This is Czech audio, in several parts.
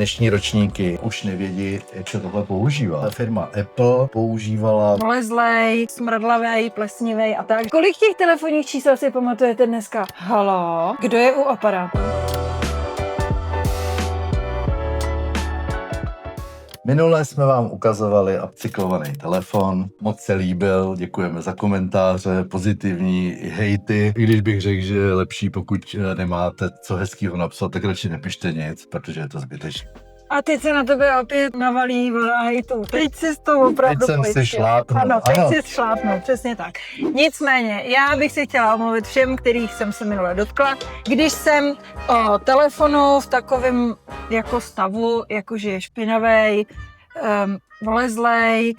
Dnešní ročníky už nevědí, jak se tohle používá. Ta firma Apple používala Volezlej, smradlavej, plesnivej a tak. Kolik těch telefonních čísel si pamatujete dneska? Halo? Kdo je u aparátu? Minule jsme vám ukazovali upcyklovaný telefon, moc se líbil, děkujeme za komentáře, pozitivní i hejty. I když bych řekl, že je lepší, pokud nemáte co hezkýho napsat, tak radši nepište nic, protože je to zbytečné. A teď se na tebe opět navalí vlna hejtů. Teď si s tou opravdu Teď jsem si šlápnul. Ano, teď si šlápnul, přesně tak. Nicméně, já bych si chtěla omluvit všem, kterých jsem se minule dotkla. Když jsem o telefonu v takovém jako stavu, jakože je špinavej, volezlej,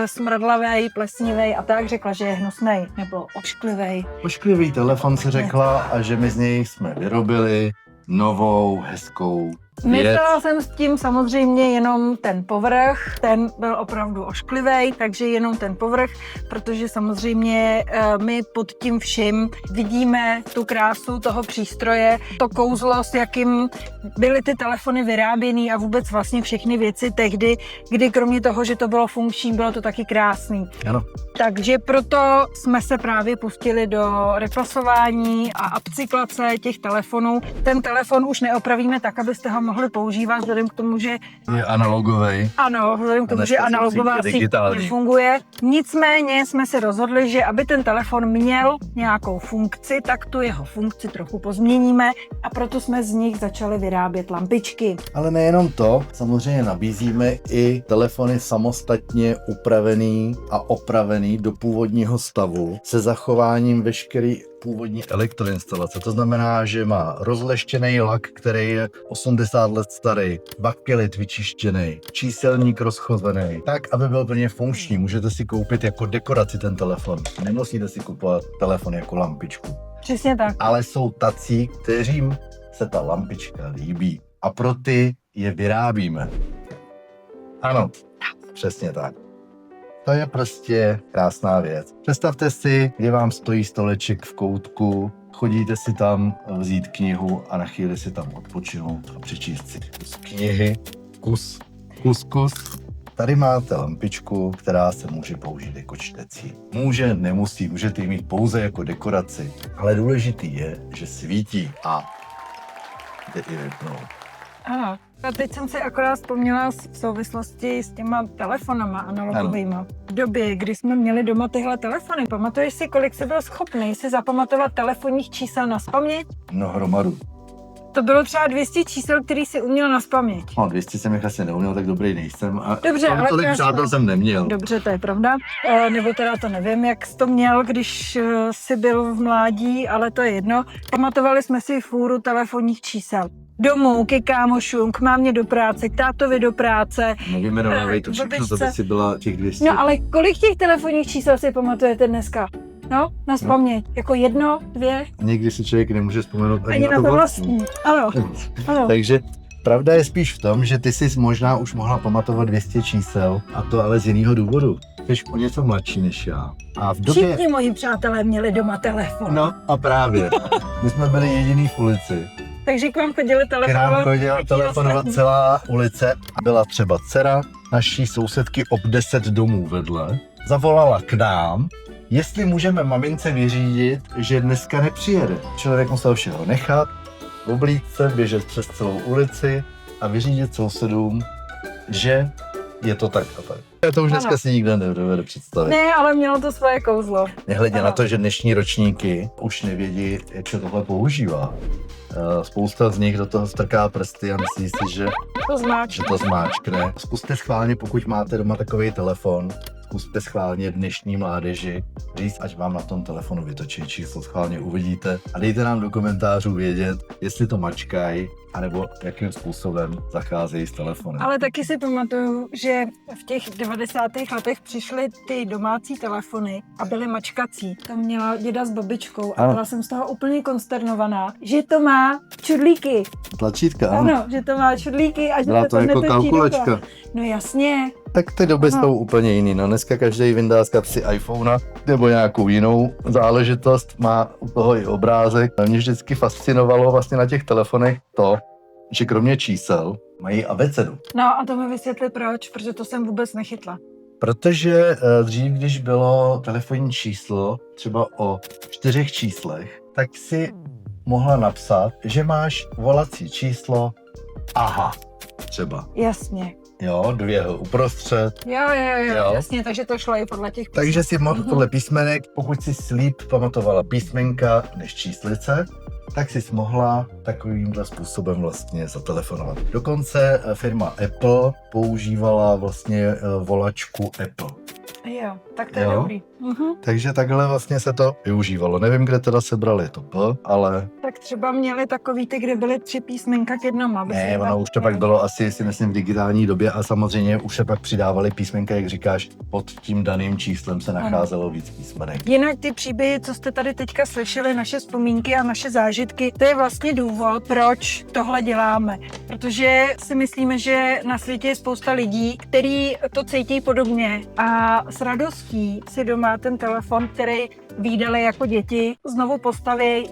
smradlavej, plesnivej a tak řekla, že je hnusnej nebo ošklivej. Ošklivý telefon se řekla a že my z něj jsme vyrobili novou, hezkou věc. Myslela jsem s tím samozřejmě jenom ten povrch, ten byl opravdu ošklivej, takže jenom ten povrch, protože samozřejmě my pod tím vším vidíme tu krásu toho přístroje, to kouzlo, s jakým byly ty telefony vyráběný a vůbec vlastně všechny věci tehdy, kdy kromě toho, že to bylo funkční, bylo to taky krásný. Ano. Takže proto jsme se právě pustili do repasování a upcyklace těch telefonů. Ten telefon už neopravíme tak, abyste ho mohli používat, vzhledem k tomu, že Je analogovej. ano, vzhledem k tomu, že analogová síť nefunguje. Nicméně jsme se rozhodli, že aby ten telefon měl nějakou funkci, tak tu jeho funkci trochu pozměníme a proto jsme z nich začali vyrábět lampičky. Ale nejenom to, samozřejmě nabízíme i telefony samostatně upravený a opravený do původního stavu se zachováním veškeré původní elektroinstalace. To znamená, že má rozleštěný lak, který je 80 let starý, bakelit vyčištěný, číselník rozchozený, tak, aby byl plně funkční. Můžete si koupit jako dekoraci ten telefon. Nemusíte si kupovat telefon jako lampičku. Přesně tak. Ale jsou tací, kteřím se ta lampička líbí. A pro ty je vyrábíme. Ano, přesně tak. To je prostě krásná věc. Představte si, kde vám stojí stoleček v koutku, chodíte si tam vzít knihu a na chvíli si tam odpočinout a přečíst si kus knihy. Kus. Tady máte lampičku, která se může použít jako čtecí. Může, nemusí, můžete ji mít pouze jako dekoraci. Ale důležitý je, že svítí a jde i vypnout. Ano. A teď jsem si akorát vzpomněla v souvislosti s těma telefonama analogovýma. V době, kdy jsme měli doma tyhle telefony, pamatuješ si, kolik jsi byl schopný si zapamatovat telefonních čísel nazpaměť? No hromadu. To bylo třeba 200 čísel, který si uměl nazpaměť. No 200 jsem jich asi neuměl, tak dobrý nejsem. A Dobře, ale tolik přátel jsem neměl. Dobře, to je pravda. Nebo teda to nevím, jak jsi to měl, když jsi byl v mládí, ale to je jedno. Pamatovali jsme si fůru telefonních čísel. Domů, ke kámošům, k mámě do práce, k tátovi do práce. Nevyjmenovávej to všechno, to by si byla těch 200. No ale kolik těch telefonních čísel si pamatujete dneska? No, nazpaměť. Jako 1, 2? Někdy si člověk nemůže vzpomenout Ani na to vlastní. Ano. Takže pravda je spíš v tom, že ty jsi možná už mohla pamatovat 200 čísel, a to ale z jiného důvodu. Jsi o něco mladší než já. A v době... Všichni moji přátelé měli doma telefon. No a právě. My jsme byli jediný v ulici. Takže k vám chodili telefonovat celá ulice. Byla třeba dcera naší sousedky ob 10 domů vedle. Zavolala k nám, jestli můžeme mamince vyřídit, že dneska nepřijede. Člověk musel všeho nechat, oblíct se, běžet přes celou ulici a vyřídit sousedům, že je to tak a tak. To už dneska si nikdo nedovede představit. Ne, ale mělo to svoje kouzlo. Nehledě na to, že dnešní ročníky už nevědí, jak se tohle používá. Spousta z nich do toho strká prsty a myslí si, že to zmáčkne. Zkuste schválně, pokud máte doma takový telefon, zkuste schválně dnešní mládeži říct, ať vám na tom telefonu vytočí číslo, schválně uvidíte a dejte nám do komentářů vědět, jestli to mačkají, anebo jakým způsobem zacházejí s telefonem. Ale taky si pamatuju, že v těch 90. letech přišly ty domácí telefony a byly mačkací. To měla děda s babičkou a byla jsem z toho úplně konsternovaná, že to má čudlíky. Tlačítka, ano. Že to má čudlíky a že byla to jako netočí kalkulačka. dokola. No jasně. Tak ty doby jsou úplně jiný. No dneska každý vyndá z kapsy iPhonea nebo nějakou jinou záležitost, má u toho i obrázek. Mě vždycky fascinovalo vlastně na těch telefonech to, že kromě čísel mají abecedu. No a to mi vysvětli proč, protože to jsem vůbec nechytla. Protože dřív, když bylo telefonní číslo třeba o 4 číslech, tak si mohla napsat, že máš volací číslo AHA třeba. Jasně. Jo, 2 uprostřed. Jo, jasně, takže to šlo i podle těch Takže si podle písmenek, pokud si líp pamatovala písmenka než číslice, tak si mohla takovýmhle způsobem vlastně zatelefonovat. Dokonce firma Apple používala vlastně volačku Apple. Jo, tak to je Jo. dobrý. Takže takhle vlastně se to využívalo. Nevím, kde teda sebrali to P, ale Tak třeba měli takový ty, kde byly 3 písmenka k jednomu. Aby ne, se ono už to pak bylo asi, si myslím, v digitální době a samozřejmě už se pak přidávali písmenka, jak říkáš, pod tím daným číslem se nacházelo víc písmenek. Jinak ty příběhy, co jste tady teďka slyšeli, naše vzpomínky a naše zážitky, to je vlastně důvod, proč tohle děláme. Protože si myslíme, že na světě je spousta lidí, kteří to cítí podobně a s radostí si doma ten telefon, který vídali jako děti, znovu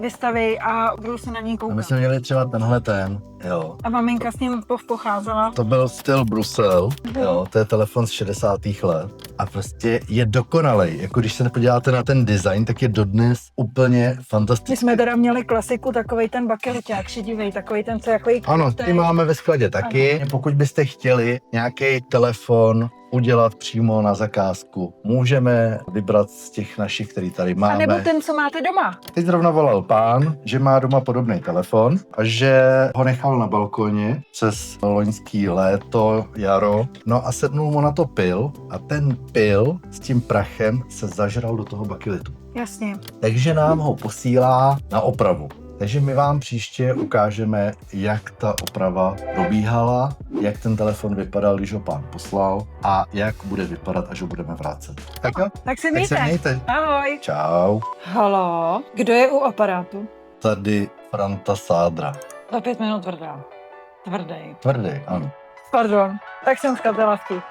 vystaví a budou se na něj A my koukat. jsme měli třeba tenhle ten, jo. A maminka s ním pocházela. To byl styl Brusel, jo, to je telefon z 60. let a prostě je dokonalej. Jako když se podíváte na ten design, tak je dodnes úplně My fantastický. jsme teda měli klasiku, takovej ten bakeliťák šedivej, takovej ten, co jako Ano, ty máme ve skladě taky. Pokud byste chtěli nějaký telefon udělat přímo na zakázku, můžeme vybrat z těch našich, který tady A máme. nebo ten, co máte doma. Teď zrovna volal pán, že má doma podobný telefon a že ho nechal na balkoně přes loňský léto, jaro. No a sednul mu na to pil a ten pil s tím prachem se zažral do toho bakelitu. Jasně. Takže nám ho posílá na opravu. Takže my vám příště ukážeme, jak ta oprava probíhala, jak ten telefon vypadal, když ho pán poslal a jak bude vypadat, až ho budeme vracet. Tak jo? Tak se Tak mějte. se mějte. Ahoj. Čau. Halo, kdo je u aparátu? Tady Franta Sádra. Za 5 minut tvrdá. Tvrdý. Tvrdý, ano. Pardon, tak jsem zkazila vtip.